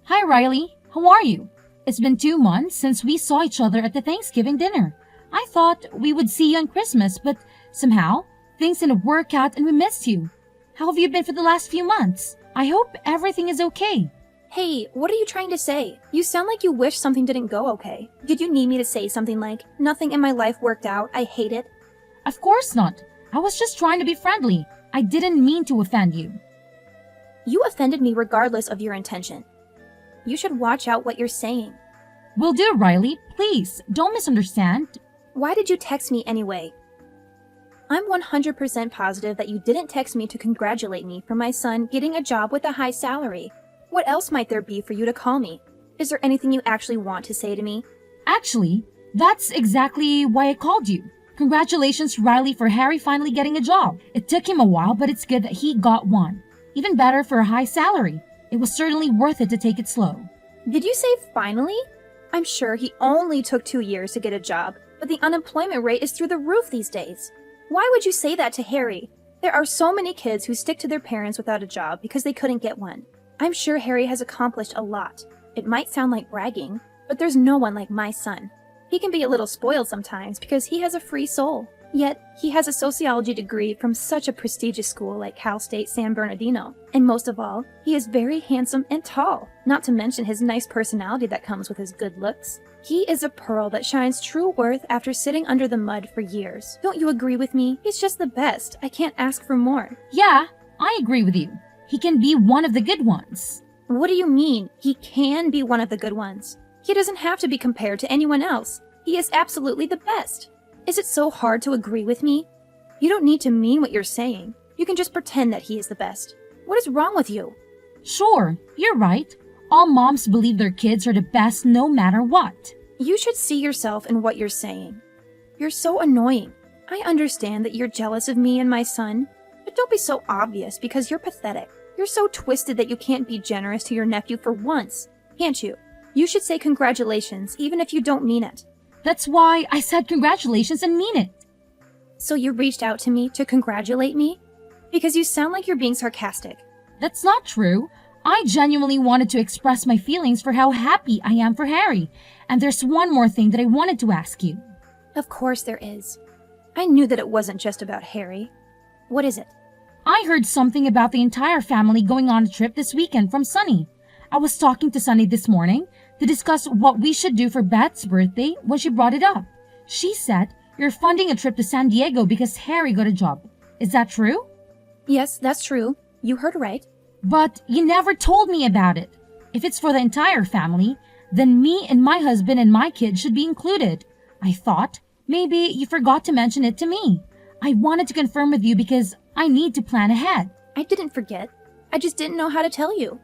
Hi, Riley. How are you? It's been 2 months since we saw each other at the Thanksgiving dinner. I thought we would see you on Christmas, but somehow things didn't work out and we missed you. How have you been for the last few months? I hope everything is okay. Hey, what are you trying to say? You sound like you wish something didn't go okay. Did you need me to say something like, nothing in my life worked out, I hate it? Of course not. I was just trying to be friendly. I didn't mean to offend you. You offended me regardless of your intention. You should watch out what you're saying. Will do, Riley. Please, don't misunderstand. Why did you text me anyway? I'm 100% positive that you didn't text me to congratulate me for my son getting a job with a high salary. What else might there be for you to call me? Is there anything you actually want to say to me? Actually, that's exactly why I called you. Congratulations, Riley, for Harry finally getting a job. It took him a while, but it's good that he got one. Even better for a high salary. It was certainly worth it to take it slow. Did you say finally? I'm sure he only took 2 years to get a job, but the unemployment rate is through the roof these days. Why would you say that to Harry? There are so many kids who stick to their parents without a job because they couldn't get one. I'm sure Harry has accomplished a lot. It might sound like bragging, but there's no one like my son. He can be a little spoiled sometimes because he has a free soul. Yet, he has a sociology degree from such a prestigious school like Cal State San Bernardino. And most of all, he is very handsome and tall, not to mention his nice personality that comes with his good looks. He is a pearl that shines true worth after sitting under the mud for years. Don't you agree with me? He's just the best. I can't ask for more. Yeah, I agree with you. He can be one of the good ones. What do you mean, he can be one of the good ones? He doesn't have to be compared to anyone else. He is absolutely the best. Is it so hard to agree with me? You don't need to mean what you're saying. You can just pretend that he is the best. What is wrong with you? Sure, you're right. All moms believe their kids are the best no matter what. You should see yourself in what you're saying. You're so annoying. I understand that you're jealous of me and my son, but don't be so obvious because you're pathetic. You're so twisted that you can't be generous to your nephew for once, can't you? You should say congratulations even if you don't mean it. That's why I said congratulations and mean it. So you reached out to me to congratulate me? Because you sound like you're being sarcastic. That's not true. I genuinely wanted to express my feelings for how happy I am for Harry. And there's one more thing that I wanted to ask you. Of course there is. I knew that it wasn't just about Harry. What is it? I heard something about the entire family going on a trip this weekend from Sunny. I was talking to Sunny this morning to discuss what we should do for Beth's birthday when she brought it up. She said you're funding a trip to San Diego because Harry got a job. Is that true? Yes, that's true. You heard right. But you never told me about it. If it's for the entire family, then me and my husband and my kids should be included. I thought maybe you forgot to mention it to me. I wanted to confirm with you because I need to plan ahead. I didn't forget. I just didn't know how to tell you.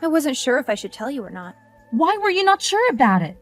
I wasn't sure if I should tell you or not. Why were you not sure about it?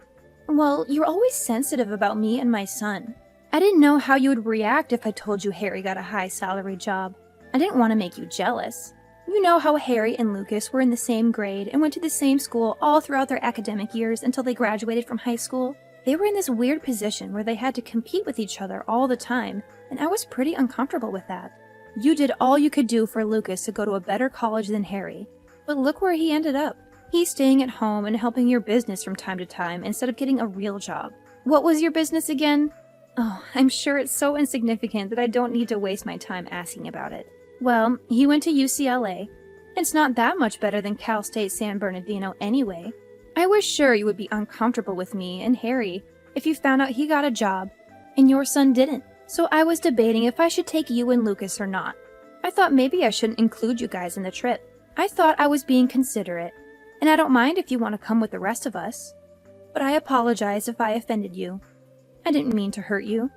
Well, you're always sensitive about me and my son. I didn't know how you would react if I told you Harry got a high salary job. I didn't want to make you jealous. You know how Harry and Lucas were in the same grade and went to the same school all throughout their academic years until they graduated from high school? They were in this weird position where they had to compete with each other all the time, and I was pretty uncomfortable with that. You did all you could do for Lucas to go to a better college than Harry, but look where he ended up. He's staying at home and helping your business from time to time instead of getting a real job. What was your business again? Oh, I'm sure it's so insignificant that I don't need to waste my time asking about it. Well, he went to UCLA. It's not that much better than Cal State San Bernardino anyway. I was sure you would be uncomfortable with me and Harry if you found out he got a job and your son didn't. So I was debating if I should take you and Lucas or not. I thought maybe I shouldn't include you guys in the trip. I thought I was being considerate, and I don't mind if you want to come with the rest of us. But I apologize if I offended you. I didn't mean to hurt you.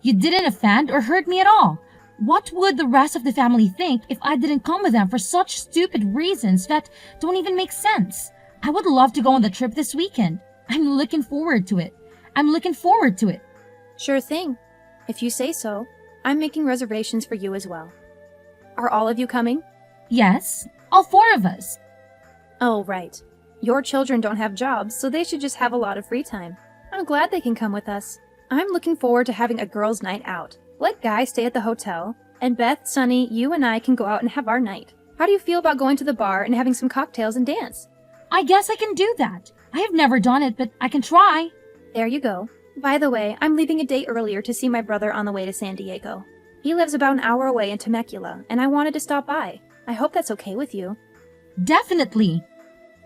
You didn't offend or hurt me at all. What would the rest of the family think if I didn't come with them for such stupid reasons that don't even make sense? I would love to go on the trip this weekend. I'm looking forward to it. Sure thing. If you say so, I'm making reservations for you as well. Are all of you coming? Yes, all 4 of us. Oh, right. Your children don't have jobs, so they should just have a lot of free time. I'm glad they can come with us. I'm looking forward to having a girls' night out. Let Guy stay at the hotel, and Beth, Sunny, you and I can go out and have our night. How do you feel about going to the bar and having some cocktails and dance? I guess I can do that. I have never done it, but I can try. There you go. By the way, I'm leaving a day earlier to see my brother on the way to San Diego. He lives about an hour away in Temecula, and I wanted to stop by. I hope that's okay with you. Definitely.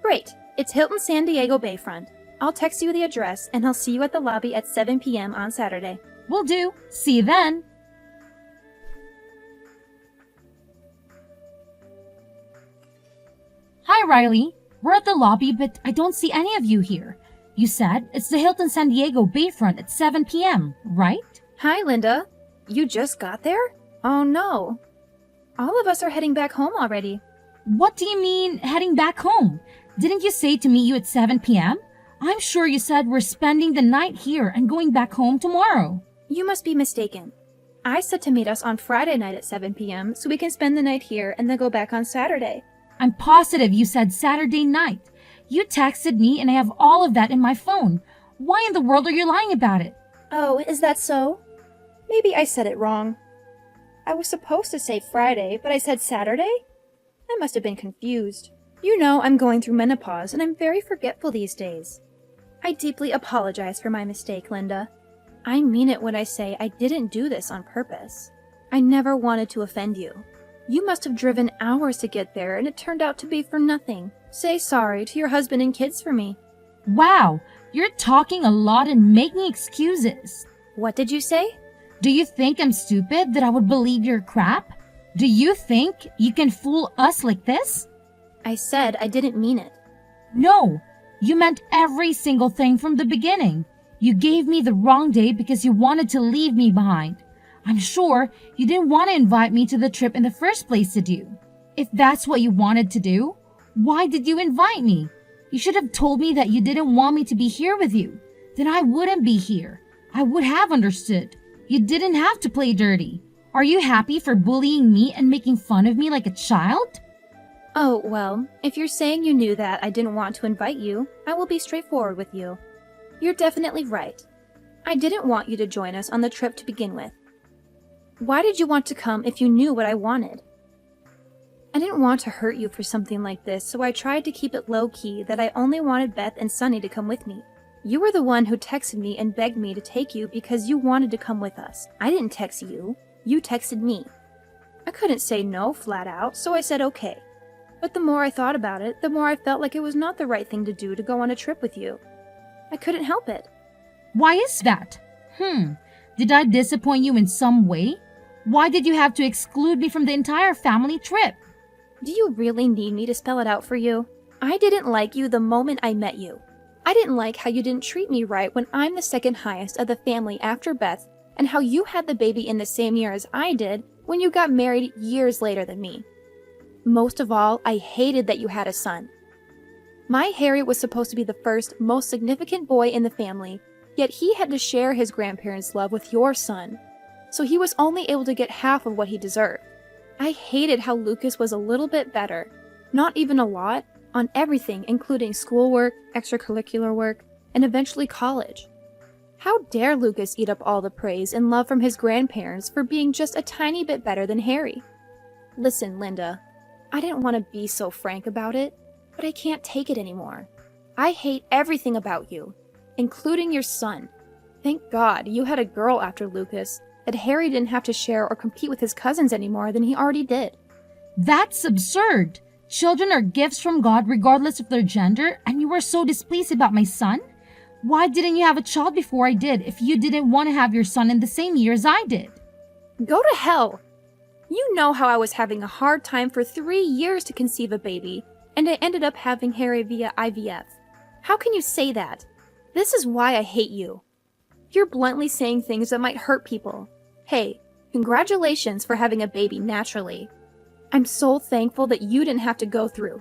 Great. It's Hilton San Diego Bayfront. I'll text you the address, and I'll see you at the lobby at 7 p.m. on Saturday. Will do. See you then. Hi, Riley. We're at the lobby, but I don't see any of you here. You said it's the Hilton San Diego Bayfront at 7 p.m., right? Hi, Linda. You just got there? Oh, no. All of us are heading back home already. What do you mean, heading back home? Didn't you say to meet you at 7 p.m.? I'm sure you said we're spending the night here and going back home tomorrow. You must be mistaken. I said to meet us on Friday night at 7 p.m. so we can spend the night here and then go back on Saturday. I'm positive you said Saturday night. You texted me and I have all of that in my phone. Why in the world are you lying about it? Oh, is that so? Maybe I said it wrong. I was supposed to say Friday, but I said Saturday? I must have been confused. You know I'm going through menopause and I'm very forgetful these days. I deeply apologize for my mistake, Linda. I mean it when I say I didn't do this on purpose. I never wanted to offend you. You must have driven hours to get there and it turned out to be for nothing. Say sorry to your husband and kids for me. Wow, you're talking a lot and making excuses. What did you say? Do you think I'm stupid that I would believe your crap? Do you think you can fool us like this? I said I didn't mean it. No, you meant every single thing from the beginning. You gave me the wrong day because you wanted to leave me behind. I'm sure you didn't want to invite me to the trip in the first place, did you? If that's what you wanted to do, why did you invite me? You should have told me that you didn't want me to be here with you. Then I wouldn't be here. I would have understood. You didn't have to play dirty. Are you happy for bullying me and making fun of me like a child? Oh, well, if you're saying you knew that I didn't want to invite you, I will be straightforward with you. You're definitely right. I didn't want you to join us on the trip to begin with. Why did you want to come if you knew what I wanted? I didn't want to hurt you for something like this, so I tried to keep it low-key that I only wanted Beth and Sunny to come with me. You were the one who texted me and begged me to take you because you wanted to come with us. I didn't text you. You texted me. I couldn't say no flat out, so I said okay. But the more I thought about it, the more I felt like it was not the right thing to do to go on a trip with you. I couldn't help it. Why is that? Did I disappoint you in some way? Why did you have to exclude me from the entire family trip? Do you really need me to spell it out for you? I didn't like you the moment I met you. I didn't like how you didn't treat me right when I'm the second highest of the family after Beth, and how you had the baby in the same year as I did when you got married years later than me. Most of all, I hated that you had a son. My Harry was supposed to be the first, most significant boy in the family, yet he had to share his grandparents' love with your son, so he was only able to get half of what he deserved. I hated how Lucas was a little bit better, not even a lot, on everything including schoolwork, extracurricular work, and eventually college. How dare Lucas eat up all the praise and love from his grandparents for being just a tiny bit better than Harry? Listen, Linda, I didn't want to be so frank about it, but I can't take it anymore. I hate everything about you, including your son. Thank God you had a girl after Lucas, that Harry didn't have to share or compete with his cousins anymore than he already did. That's absurd. Children are gifts from God regardless of their gender, and you were so displeased about my son? Why didn't you have a child before I did if you didn't want to have your son in the same year as I did? Go to hell! You know how I was having a hard time for 3 years to conceive a baby, and I ended up having Harry via IVF. How can you say that? This is why I hate you. You're bluntly saying things that might hurt people. Hey, congratulations for having a baby naturally. I'm so thankful that you didn't have to go through.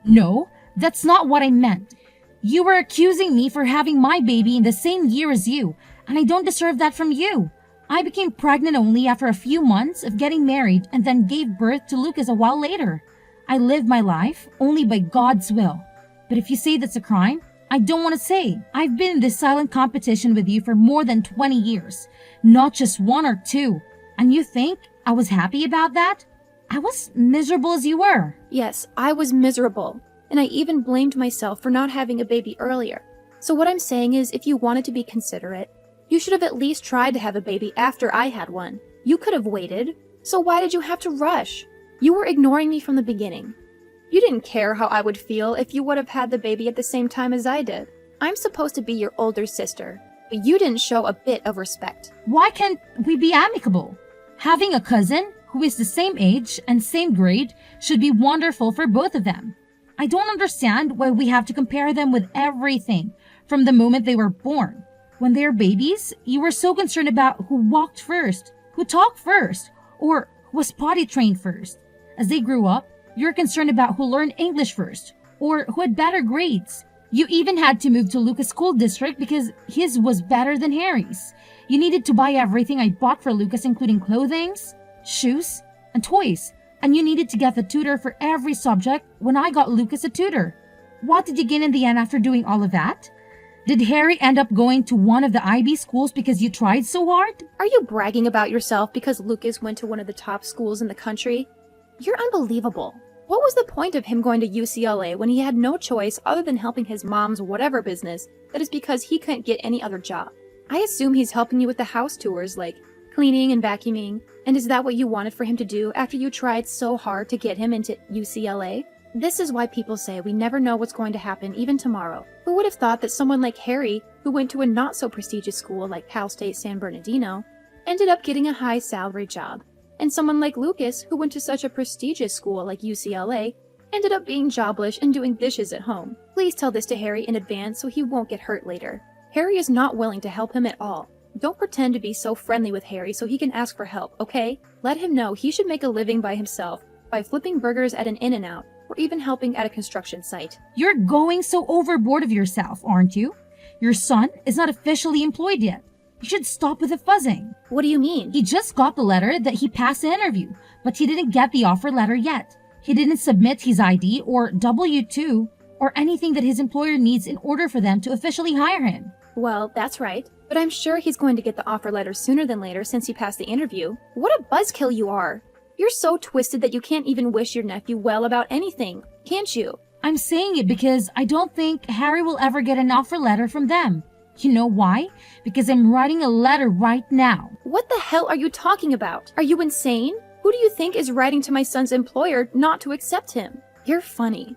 No, that's not what I meant. You were accusing me for having my baby in the same year as you, and I don't deserve that from you. I became pregnant only after a few months of getting married and then gave birth to Lucas a while later. I lived my life only by God's will. But if you say that's a crime, I don't want to say. I've been in this silent competition with you for more than 20 years, not just 1 or 2. And you think I was happy about that? I was miserable as you were. Yes, I was miserable. and I even blamed myself for not having a baby earlier. So what I'm saying is, if you wanted to be considerate, you should have at least tried to have a baby after I had one. You could have waited. So why did you have to rush? You were ignoring me from the beginning. You didn't care how I would feel if you would have had the baby at the same time as I did. I'm supposed to be your older sister, but you didn't show a bit of respect. Why can't we be amicable? Having a cousin who is the same age and same grade should be wonderful for both of them. I don't understand why we have to compare them with everything from the moment they were born. When they were babies, you were so concerned about who walked first, who talked first, or who was potty trained first. As they grew up, you're concerned about who learned English first, or who had better grades. You even had to move to Lucas' school district because his was better than Harry's. You needed to buy everything I bought for Lucas, including clothing, shoes, and toys. And you needed to get the tutor for every subject when I got Lucas a tutor. What did you gain in the end after doing all of that? Did Harry end up going to one of the IB schools because you tried so hard? Are you bragging about yourself because Lucas went to one of the top schools in the country? You're unbelievable. What was the point of him going to UCLA when he had no choice other than helping his mom's whatever business that is because he couldn't get any other job? I assume he's helping you with the house tours like cleaning and vacuuming, and is that what you wanted for him to do after you tried so hard to get him into UCLA? This is why people say we never know what's going to happen even tomorrow. Who would have thought that someone like Harry, who went to a not so prestigious school like Cal State San Bernardino, ended up getting a high salary job? And someone like Lucas, who went to such a prestigious school like UCLA, ended up being jobless and doing dishes at home. Please tell this to Harry in advance so he won't get hurt later. Harry is not willing to help him at all. Don't pretend to be so friendly with Harry so he can ask for help, okay? Let him know he should make a living by himself by flipping burgers at an In-N-Out or even helping at a construction site. You're going so overboard of yourself, aren't you? Your son is not officially employed yet. You should stop with the fuzzing. What do you mean? He just got the letter that he passed the interview, but he didn't get the offer letter yet. He didn't submit his ID or W-2 or anything that his employer needs in order for them to officially hire him. Well, that's right. But I'm sure he's going to get the offer letter sooner than later since he passed the interview. What a buzzkill you are. You're so twisted that you can't even wish your nephew well about anything, can't you? I'm saying it because I don't think Harry will ever get an offer letter from them. You know why? Because I'm writing a letter right now. What the hell are you talking about? Are you insane? Who do you think is writing to my son's employer not to accept him? You're funny.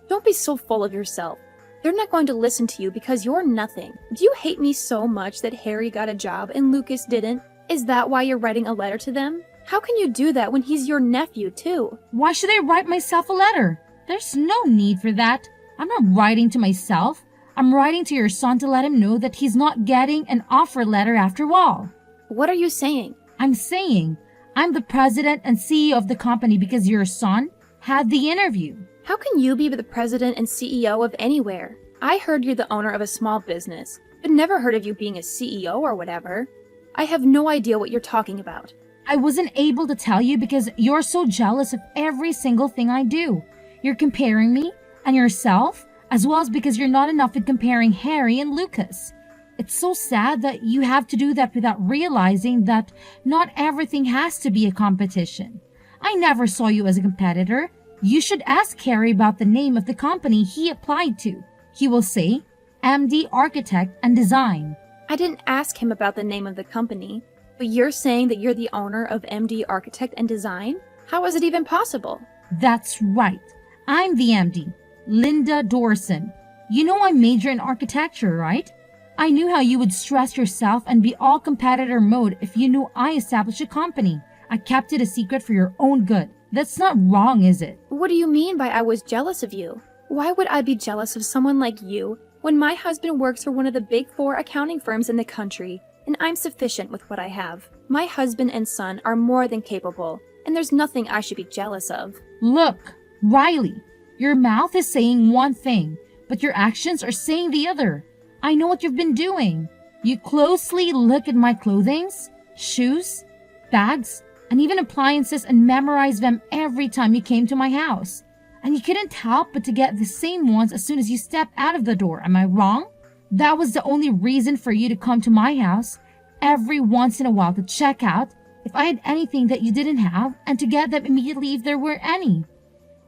Don't be so full of yourself. They're not going to listen to you because you're nothing. Do you hate me so much that Harry got a job and Lucas didn't? Is that why you're writing a letter to them? How can you do that when he's your nephew, too? Why should I write myself a letter? There's no need for that. I'm not writing to myself. I'm writing to your son to let him know that he's not getting an offer letter after all. What are you saying? I'm saying I'm the president and CEO of the company because your son had the interview. How can you be the president and CEO of anywhere? I heard you're the owner of a small business, but never heard of you being a CEO or whatever. I have no idea what you're talking about. I wasn't able to tell you because you're so jealous of every single thing I do. You're comparing me and yourself, as well as because you're not enough at comparing Harry and Lucas. It's so sad that you have to do that without realizing that not everything has to be a competition. I never saw you as a competitor. You should ask Harry about the name of the company he applied to. He will say, MD Architect and Design. I didn't ask him about the name of the company, but you're saying that you're the owner of MD Architect and Design? How is it even possible? That's right. I'm the MD, Linda Dorson. You know I major in architecture, right? I knew how you would stress yourself and be all competitor mode if you knew I established a company. I kept it a secret for your own good. That's not wrong, is it? What do you mean by I was jealous of you? Why would I be jealous of someone like you when my husband works for one of the big 4 accounting firms in the country and I'm sufficient with what I have? My husband and son are more than capable, and there's nothing I should be jealous of. Look, Riley, your mouth is saying one thing, but your actions are saying the other. I know what you've been doing. You closely look at my clothings, shoes, bags, and even appliances and memorize them every time you came to my house. And you couldn't help but to get the same ones as soon as you step out of the door. Am I wrong? That was the only reason for you to come to my house every once in a while to check out if I had anything that you didn't have and to get them immediately if there were any.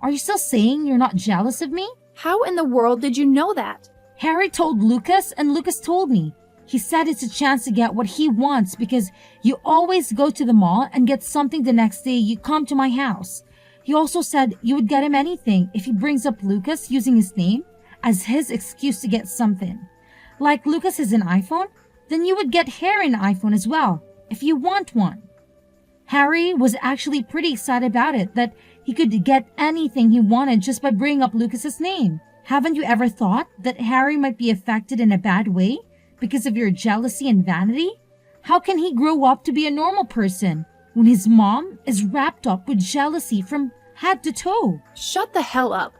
Are you still saying you're not jealous of me? How in the world did you know that? Harry told Lucas and Lucas told me. He said it's a chance to get what he wants because you always go to the mall and get something the next day you come to my house. He also said you would get him anything if he brings up Lucas using his name as his excuse to get something. Like Lucas has an iPhone, then you would get Harry an iPhone as well if you want one. Harry was actually pretty excited about it, that he could get anything he wanted just by bringing up Lucas's name. Haven't you ever thought that Harry might be affected in a bad way because of your jealousy and vanity? How can he grow up to be a normal person when his mom is wrapped up with jealousy from head to toe? Shut the hell up.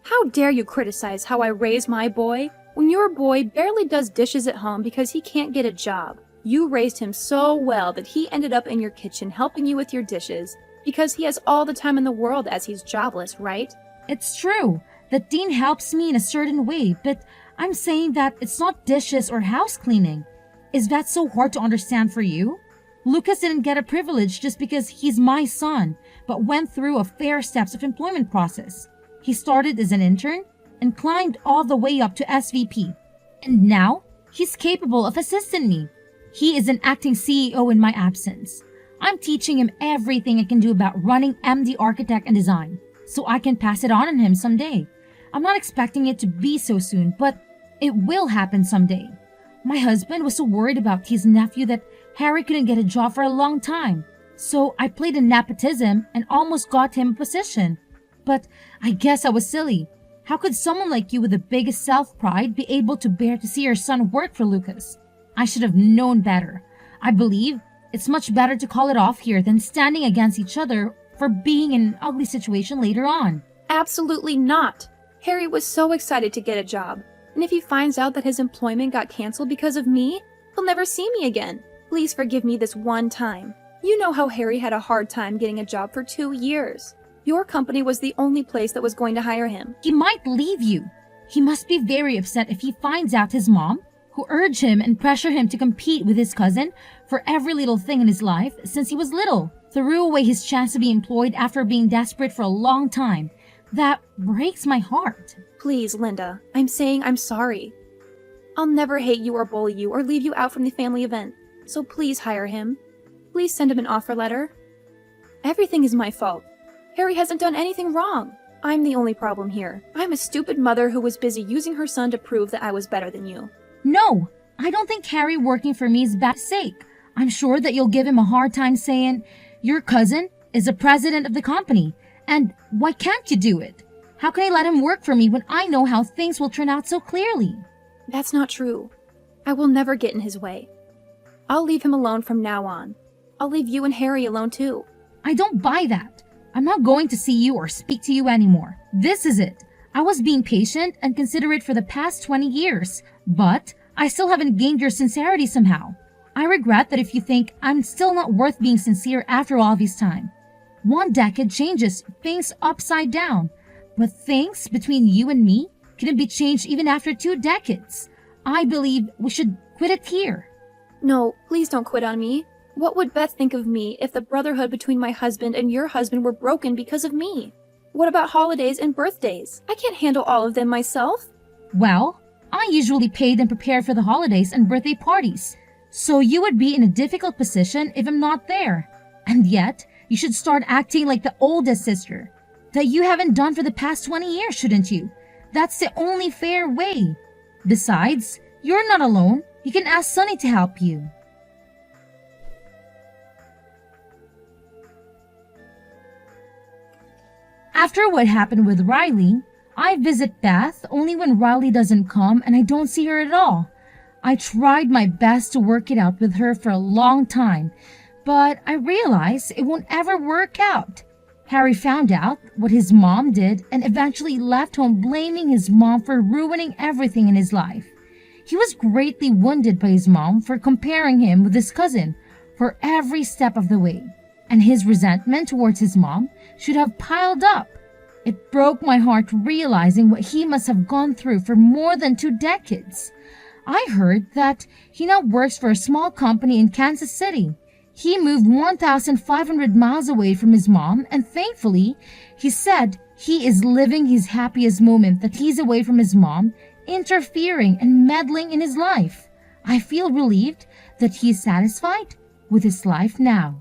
How dare you criticize how I raise my boy when your boy barely does dishes at home because he can't get a job? You raised him so well that he ended up in your kitchen helping you with your dishes because he has all the time in the world as he's jobless, right? It's true that Dean helps me in a certain way, but I'm saying that it's not dishes or house cleaning. Is that so hard to understand for you? Lucas didn't get a privilege just because he's my son, but went through a fair steps of employment process. He started as an intern and climbed all the way up to SVP. And now he's capable of assisting me. He is an acting CEO in my absence. I'm teaching him everything I can do about running MD Architect and Design, so I can pass it on him someday. I'm not expecting it to be so soon, but it will happen someday. My husband was so worried about his nephew that Harry couldn't get a job for a long time, so I played in nepotism and almost got him a position. But I guess I was silly. How could someone like you with the biggest self-pride be able to bear to see your son work for Lucas? I should have known better. I believe it's much better to call it off here than standing against each other for being in an ugly situation later on. Absolutely not. Harry was so excited to get a job, and if he finds out that his employment got canceled because of me, he'll never see me again. Please forgive me this one time. You know how Harry had a hard time getting a job for 2 years. Your company was the only place that was going to hire him. He might leave you. He must be very upset if he finds out his mom, who urged him and pressured him to compete with his cousin for every little thing in his life since he was little, threw away his chance to be employed after being desperate for a long time. That breaks my heart. Please, Linda, I'm saying I'm sorry. I'll never hate you or bully you or leave you out from the family event, so please hire him. Please send him an offer letter. Everything is my fault. Harry hasn't done anything wrong. I'm the only problem here. I'm a stupid mother who was busy using her son to prove that I was better than you. No, I don't think Harry working for me is bad sake. I'm sure that you'll give him a hard time saying, your cousin is the president of the company, and why can't you do it? How can I let him work for me when I know how things will turn out so clearly? That's not true. I will never get in his way. I'll leave him alone from now on. I'll leave you and Harry alone too. I don't buy that. I'm not going to see you or speak to you anymore. This is it. I was being patient and considerate for the past 20 years, but I still haven't gained your sincerity somehow. I regret that if you think I'm still not worth being sincere after all this time. 1 decade changes things upside down, but things between you and me couldn't be changed even after 2 decades. I believe we should quit it here. No, please don't quit on me. What would Beth think of me if the brotherhood between my husband and your husband were broken because of me? What about holidays and birthdays? I can't handle all of them myself. Well, I usually paid and prepared for the holidays and birthday parties, so you would be in a difficult position if I'm not there. And yet, you should start acting like the oldest sister that you haven't done for the past 20 years, shouldn't you? That's the only fair way. Besides, you're not alone. You can ask Sunny to help you. After what happened with Riley, I visit Beth only when Riley doesn't come and I don't see her at all. I tried my best to work it out with her for a long time, but I realize it won't ever work out. Harry found out what his mom did and eventually left home blaming his mom for ruining everything in his life. He was greatly wounded by his mom for comparing him with his cousin for every step of the way, and his resentment towards his mom should have piled up. It broke my heart realizing what he must have gone through for more than 2 decades. I heard that he now works for a small company in Kansas City. He moved 1,500 miles away from his mom, and thankfully, he said He is living his happiest moment that he's away from his mom, interfering and meddling in his life. I feel relieved that he is satisfied with his life now.